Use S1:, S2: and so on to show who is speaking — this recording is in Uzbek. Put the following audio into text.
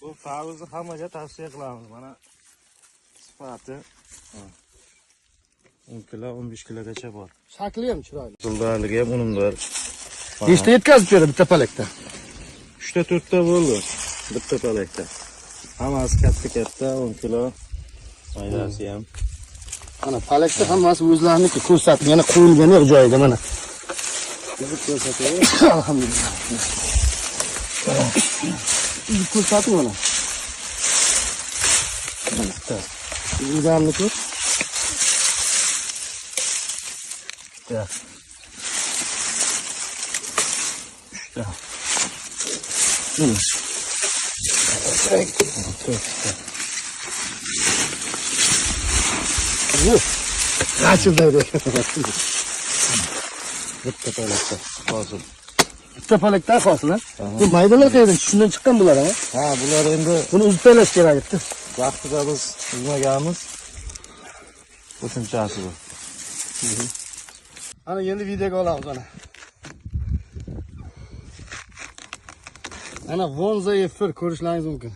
S1: Bu tavuzni hammaga tavsiya qilamiz. Mana sifati 10 kilo, 15 kilogacha bor.
S2: Shakli ham chiroyli.
S1: Puldorligi ham unumdor.
S2: Nechta yetkazib beradi bitta palakda?
S1: 3 ta 4 ta bo'ldi bitta palakda. Hammasi katta 10 kilo. Maydasi ham.
S2: Mana palakda hammasi o'zlariniki ko'rsating, yana qo'yilgan yo'q joyiga mana.
S1: Bizni ko'rsataylik.
S2: Alhamdulillah. Bizni ko'rsating mana. Bitta. O'zlarini ko'r. Bitta. 3 ta. Mana. Açıldı.
S1: Bitta palakda hozir.
S2: Bitta palakda hozir. Bu maydalar qayerdan? Shundan chiqqan bular, ha?
S1: Ha, bular endi
S2: buni uzib tashlash kerak edi.
S1: vaqtida biz uzmaganmiz. Qo'shimchasi bu.
S2: Ana endi videoga olamiz ana. Ana Vonza F1 ko'rishlaringiz mumkin.